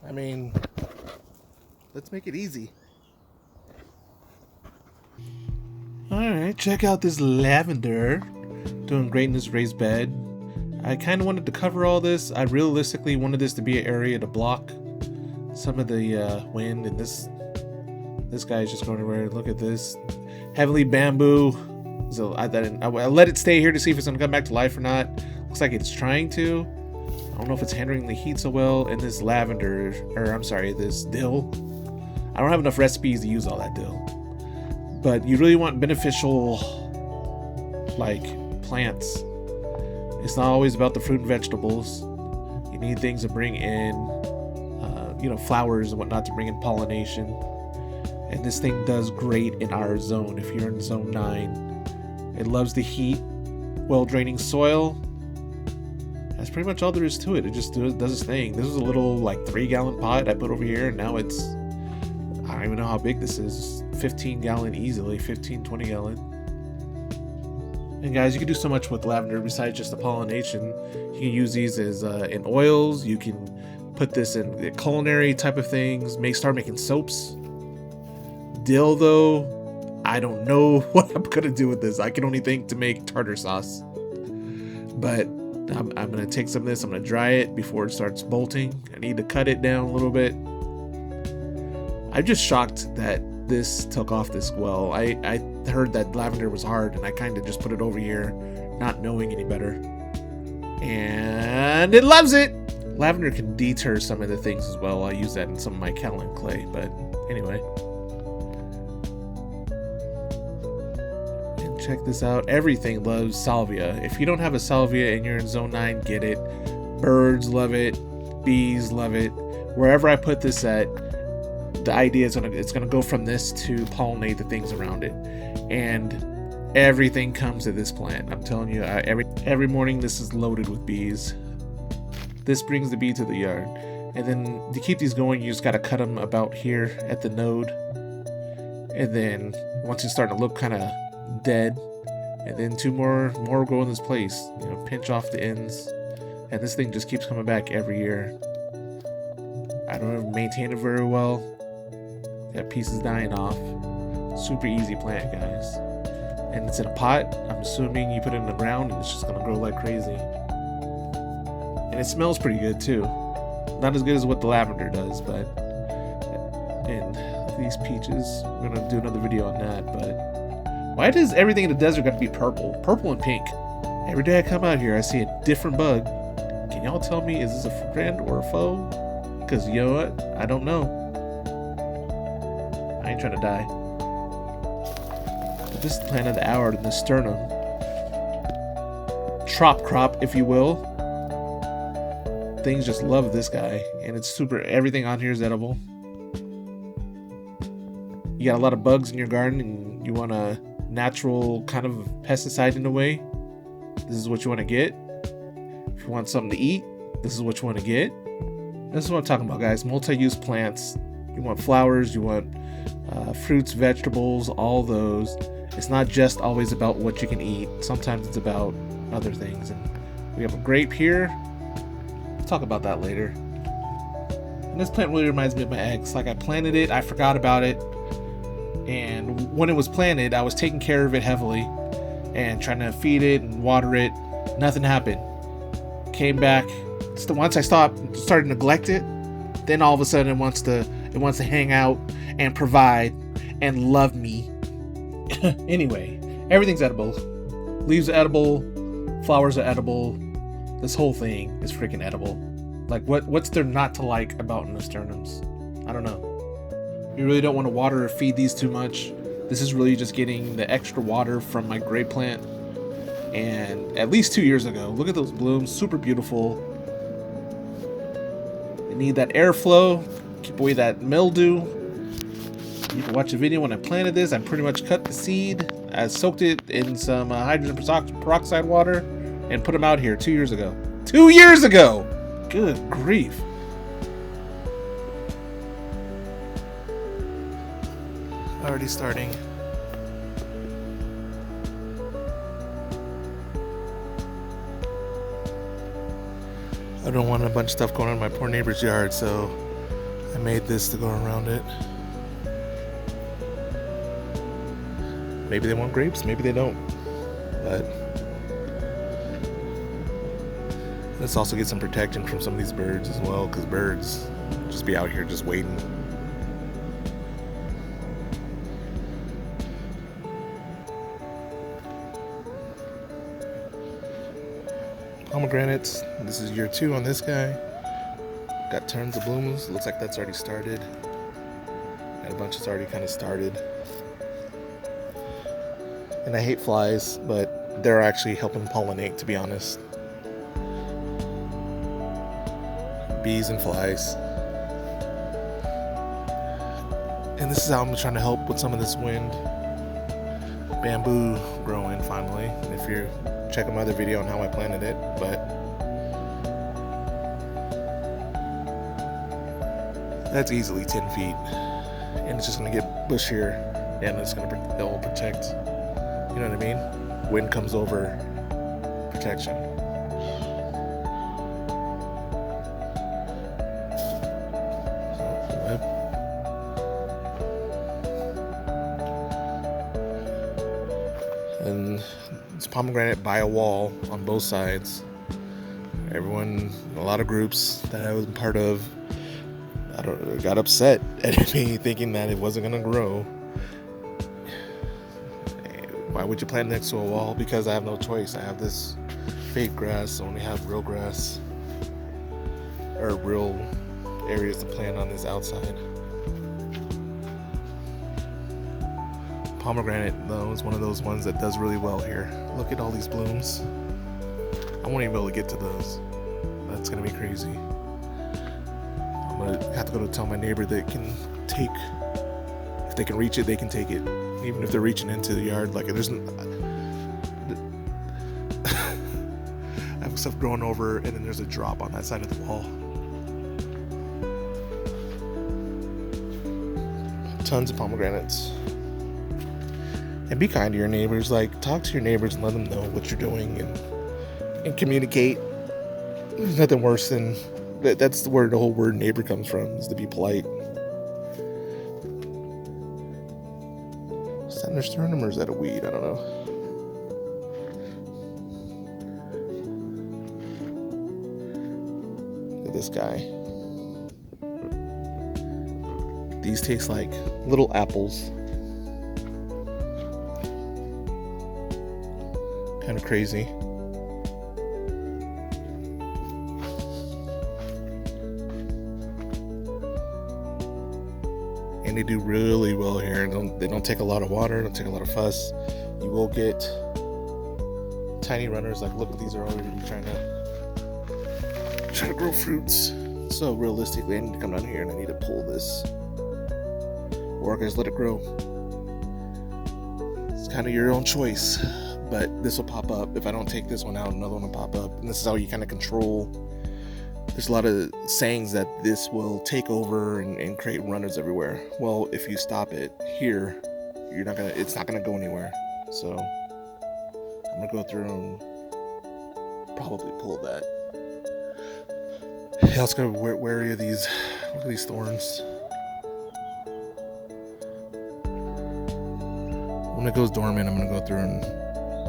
I mean, let's make it easy. Alright, check out this lavender. Doing great in this raised bed. I kind of wanted to cover all this. I realistically wanted this to be an area to block some of the wind, and this guy is just going everywhere. Look at this. Heavily bamboo. So I let it stay here to see if it's going to come back to life or not. Looks like it's trying to. I don't know if it's handling the heat so well. And this lavender, or I'm sorry, this dill. I don't have enough recipes to use all that dill. But you really want beneficial, like, plants. It's not always about the fruit and vegetables. You need things to bring in, flowers and whatnot to bring in pollination. And this thing does great in our zone. If you're in zone 9, it loves the heat, well draining soil. That's pretty much all there is to it. It just does its thing. This is a little like 3-gallon pot I put over here, and now it's, I don't even know how big this is. 15-gallon easily, 20 gallon. And guys, you can do so much with lavender besides just the pollination. You can use these as in oils. You can put this in culinary type of things. Start making soaps. Dill, though, I don't know what I'm gonna do with this. I can only think to make tartar sauce. But I'm gonna take some of this. I'm gonna dry it before it starts bolting. I need to cut it down a little bit. I'm just shocked that this took off this well. I heard that lavender was hard, and I kind of just put it over here, not knowing any better. And it loves it! Lavender can deter some of the things as well. I use that in some of my kaolin clay, but anyway. And check this out. Everything loves salvia. If you don't have a salvia and you're in zone 9, get it. Birds love it. Bees love it. Wherever I put this at, the idea is it's gonna go from this to pollinate the things around it, and everything comes to this plant. I'm telling you, every morning this is loaded with bees. This brings the bee to the yard, and then to keep these going, you just gotta cut them about here at the node, and then once it's starting to look kind of dead, and then 2 more go in this place. Pinch off the ends, and this thing just keeps coming back every year. I don't maintain it very well. That piece is dying off. Super easy plant, guys. And it's in a pot. I'm assuming you put it in the ground and it's just gonna grow like crazy. And it smells pretty good too. Not as good as what the lavender does, but and these peaches, we're gonna do another video on that. But why does everything in the desert got to be purple? Purple and pink. Every day I come out here, I see a different bug. Can y'all tell me, is this a friend or a foe? Because you know what? I don't know. I ain't trying to die. But this is the plant of the hour, the sternum. Trop crop, if you will. Things just love this guy. And it's super, everything on here is edible. You got a lot of bugs in your garden and you want a natural kind of pesticide in a way. This is what you want to get. If you want something to eat, this is what you want to get. This is what I'm talking about, guys. Multi-use plants. You want flowers, you want fruits, vegetables, all those. It's not just always about what you can eat. Sometimes it's about other things. And we have a grape here. We'll talk about that later. And this plant really reminds me of my ex. Like, I planted it, I forgot about it. And when it was planted, I was taking care of it heavily and trying to feed it and water it. Nothing happened. Came back. Once I started to neglect it, then all of a sudden it wants to hang out and provide and love me. Anyway, everything's edible. Leaves are edible, flowers are edible. This whole thing is freaking edible. Like, what's there not to like about nasturtiums? I don't know. You really don't want to water or feed these too much. This is really just getting the extra water from my grape plant. And at least 2 years ago, look at those blooms, super beautiful. They need that airflow, keep away that mildew. You can watch a video when I planted this. I pretty much cut the seed. I soaked it in some hydrogen peroxide water and put them out here 2 years ago. 2 years ago! Good grief. Already starting. I don't want a bunch of stuff going on in my poor neighbor's yard, so I made this to go around it. Maybe they want grapes, maybe they don't. But let's also get some protection from some of these birds as well, because birds just be out here just waiting. Pomegranates, this is year 2 on this guy. Got tons of blooms, looks like that's already started. And a bunch that's already kind of started. And I hate flies, but they're actually helping pollinate, to be honest. Bees and flies. And this is how I'm trying to help with some of this wind. Bamboo growing finally. If you're checking my other video on how I planted it, but that's easily 10 feet. And it's just gonna get bushier, and it'll protect. You know what I mean? Wind comes over, protection. And it's pomegranate by a wall on both sides. Everyone, a lot of groups that I was part of, got upset at me thinking that it wasn't gonna grow. Why would you plant next to a wall? Because I have no choice. I have this fake grass, I only have real grass, or real areas to plant on this outside. Pomegranate, though, is one of those ones that does really well here. Look at all these blooms. I won't even be able to get to those. That's gonna be crazy. I'm gonna have to go to tell my neighbor that can take, if they can reach it, they can take it. Even if they're reaching into the yard, like there's I have stuff growing over, and then there's a drop on that side of the wall. Tons of pomegranates. And be kind to your neighbors. Like, talk to your neighbors and let them know what you're doing, and communicate. There's nothing worse than that's where the whole word neighbor comes from, is to be polite. Is that an asternum or is that a weed? I don't know. Look at this guy. These taste like little apples. Kind of crazy. And they do really well here. They don't take a lot of water, don't take a lot of fuss. You will get tiny runners. Like, look, these are already trying to grow fruits. So realistically, I need to come down here and I need to pull this, or I can just let it grow. It's kind of your own choice, but this will pop up. If I don't take this one out, another one will pop up, and this is how you kind of control. There's a lot of sayings that this will take over and create runners everywhere. Well, if you stop it here, it's not gonna go anywhere. So I'm gonna go through and probably pull that. Yeah, let's go wary of these. Look at these thorns. When it goes dormant, I'm gonna go through and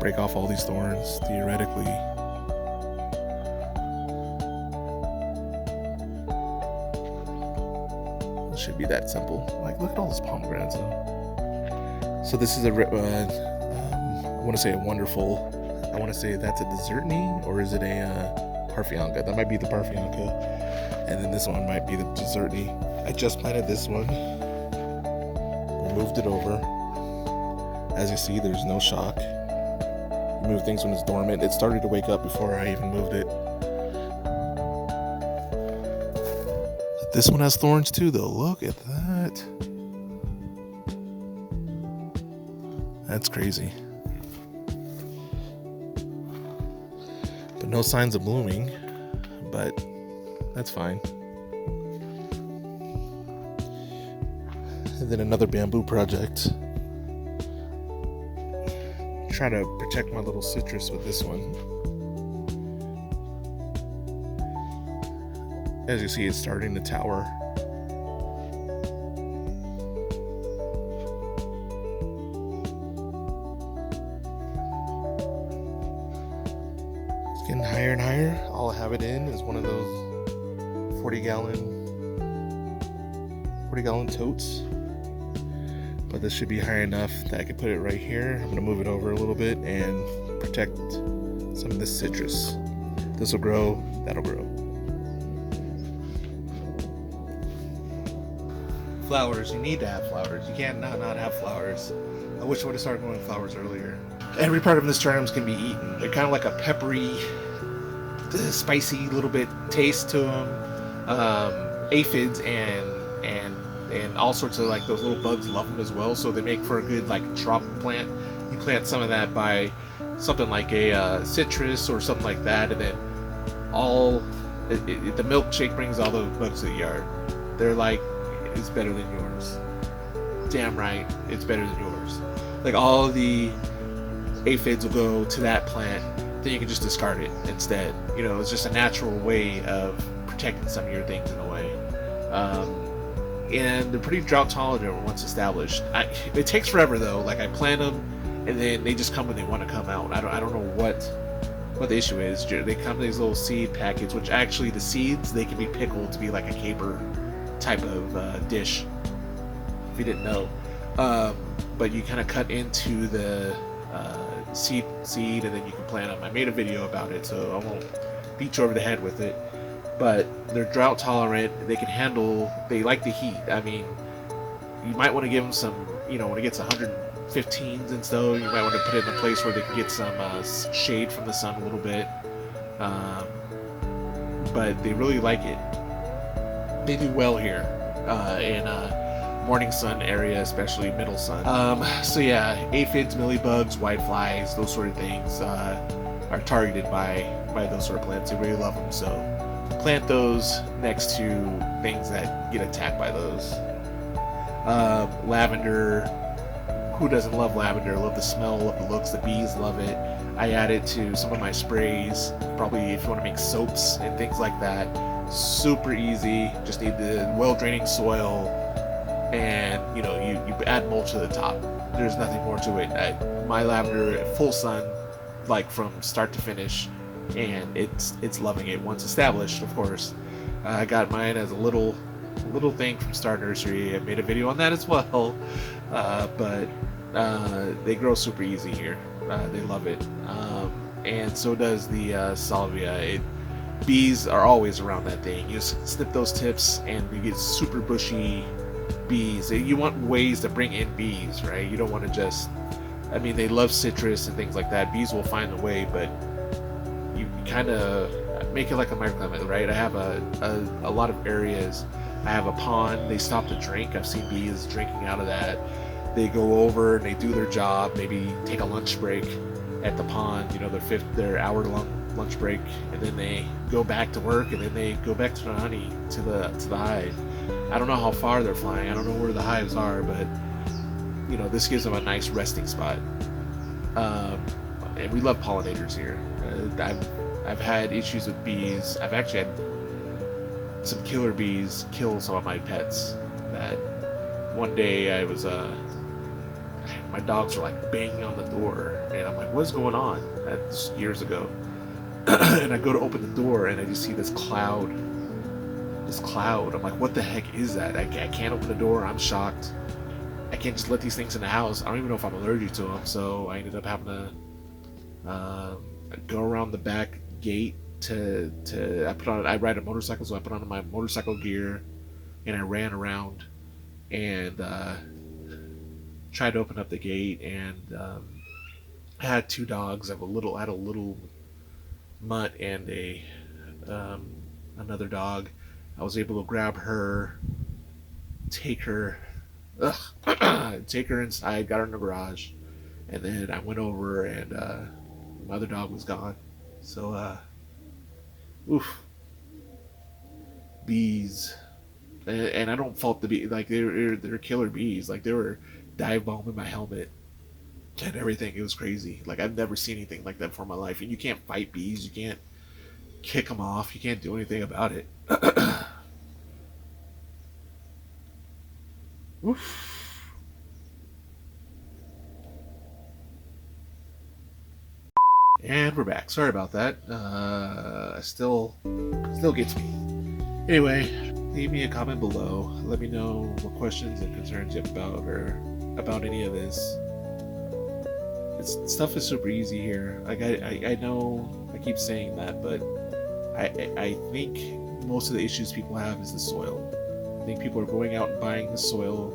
break off all these thorns, theoretically. It should be that simple. Like, look at all those pomegranates though. So this is I want to say a wonderful, I want to say that's a desertney, or is it a parfionca? That might be the parfionca. And then this one might be the desertney. I just planted this one. We moved it over. As you see, there's no shock. You move things when it's dormant. It started to wake up before I even moved it. This one has thorns too, though. Look at that. That's crazy. But no signs of blooming. But that's fine. And then another bamboo project. Try to protect my little citrus with this one. As you see, it's starting to tower. higher and higher. All I have it in is one of those 40-gallon totes. But this should be high enough that I can put it right here. I'm gonna move it over a little bit and protect some of this citrus. This will grow, that'll grow. Flowers, you need to have flowers. You can't not have flowers. I wish I would have started growing flowers earlier. Every part of this nasturtiums can be eaten. They're kind of like a peppery, spicy little bit taste to them. Aphids and all sorts of like those little bugs love them as well. So they make for a good like trop plant. You plant some of that by something like a citrus or something like that, and then the milkshake brings all those bugs to the yard. They're like, it's better than yours. Damn right, it's better than yours. Like all the aphids will go to that plant, then you can just discard it instead. You know, it's just a natural way of protecting some of your things in a way. And they're pretty drought tolerant once established. It takes forever though. Like I plant them, and then they just come when they want to come out. I don't know what the issue is. They come in these little seed packets, which actually the seeds, they can be pickled to be like a caper type of dish, if you didn't know. But you kind of cut into the seed and then you can plant them. I made a video about it, so I won't beat you over the head with it. But they're drought tolerant. They can handle, they like the heat. I mean, you might want to give them some, you know, when it gets 115s and so, you might want to put it in a place where they can get some shade from the sun a little bit. But they really like it. They do well here in morning sun area, especially middle sun. So yeah, aphids, mealybugs, whiteflies, those sort of things are targeted by those sort of plants. They really love them, so plant those next to things that get attacked by those. Lavender, who doesn't love lavender? Love the smell, love the looks. The bees love it. I add it to some of my sprays, probably if you want to make soaps and things like that. Super easy, just need the well-draining soil, and you know, you add mulch to the top. There's nothing more to it. My lavender, full sun, like from start to finish, and it's loving it once established, of course. I got mine as a little thing from Star Nursery. I made a video on that as well. But they grow super easy here. They love it, and so does the salvia. Bees are always around that thing. You just snip those tips and you get super bushy bees. You want ways to bring in bees, right? You don't want to just, I mean, they love citrus and things like that. Bees will find a way, but you kind of make it like a microclimate, right? I have a lot of areas. I have a pond. They stop to drink. I've seen bees drinking out of that. They go over and they do their job, maybe take a lunch break at the pond, you know, their hour-long lunch break, and then they go back to work, and then they go back to the honey, to the hive. I don't know how far they're flying. I don't know where the hives are, but you know, this gives them a nice resting spot. And we love pollinators here. I've had issues with bees. I've actually had some killer bees kill some of my pets. That one day I was my dogs were like banging on the door, and I'm like, what's going on? That's years ago. And I go to open the door and I just see this cloud. I'm like, what the heck is that? I can't open the door. I'm shocked. I can't just let these things in the house. I don't even know if I'm allergic to them. So I ended up having to go around the back gate I ride a motorcycle, so I put on my motorcycle gear and I ran around and tried to open up the gate, and I had two dogs. I had a little mutt and another dog. I was able to grab her, take her inside, got her in the garage, and then I went over and my other dog was gone. So oof, bees, and I don't fault the bee. Like they're killer bees. Like they were dive bombing my helmet and everything. It was crazy. Like I've never seen anything like that before in my life. And you can't fight bees. You can't kick them off. You can't do anything about it. Oof. And we're back. Sorry about that. Still gets me. Anyway, leave me a comment below. Let me know what questions and concerns you have about any of this. Stuff is super easy here. Like I know I keep saying that, but I think most of the issues people have is the soil. I think people are going out and buying the soil,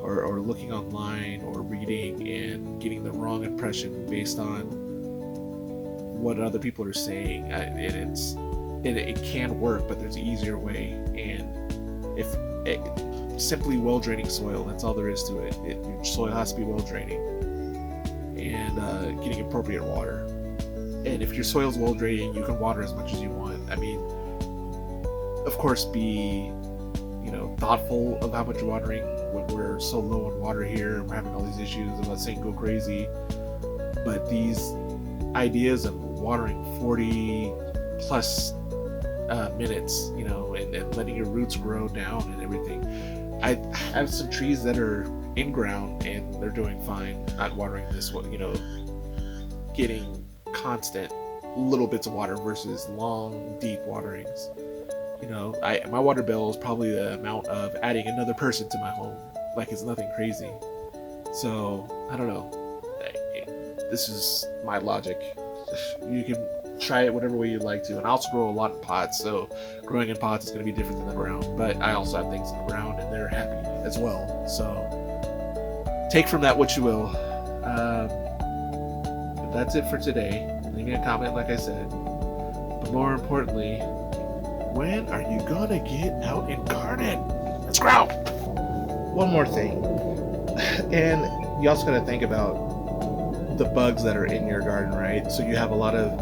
or looking online or reading and getting the wrong impression based on what other people are saying, and it can work, but there's an easier way. And if simply well draining soil, that's all there is to it. Your soil has to be well draining, and getting appropriate water. And if your soil's well draining, you can water as much as you want. I mean, of course, be thoughtful of how much you're watering. When we're so low on water here, we're having all these issues. I'm not saying go crazy, but these ideas of watering 40 plus minutes, and letting your roots grow down and everything. I have some trees that are in ground and they're doing fine, not watering this one, getting constant little bits of water versus long, deep waterings. My water bill is probably the amount of adding another person to my home. Like, it's nothing crazy. So, I don't know. This is my logic. You can try it whatever way you'd like to. And I also grow a lot in pots, so growing in pots is going to be different than the ground. But I also have things in the ground, and they're happy as well. So take from that what you will. But that's it for today. Leave me a comment, like I said. But more importantly, when are you gonna get out and garden? Let's grow! One more thing. And you also gotta think about the bugs that are in your garden, right? So you have a lot of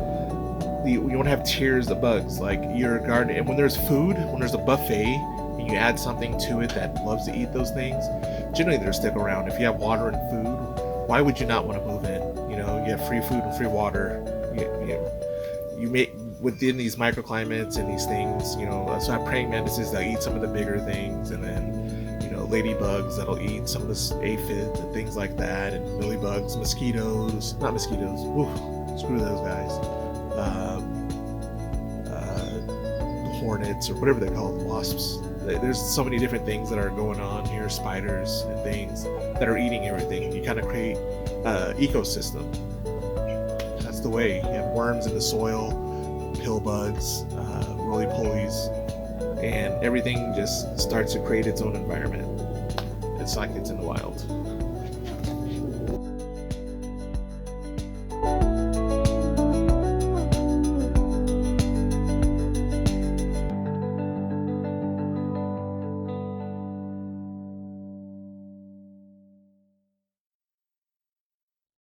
you want to have tiers of bugs, like your garden. And when there's food, when there's a buffet, and you add something to it that loves to eat those things, generally they'll stick around. If you have water and food, why would you not want to move in? You have free food and free water. You make within these microclimates and these things. So I have praying mantises that eat some of the bigger things, and then ladybugs that'll eat some of the aphids and things like that, and millibugs, not mosquitoes. Woo, screw those guys. Hornets, or whatever they call them, wasps. There's so many different things that are going on here, spiders and things that are eating everything. You kind of create ecosystem. That's the way. You have worms in the soil, pill bugs, roly-polies, and everything just starts to create its own environment. It's like it's in the wild.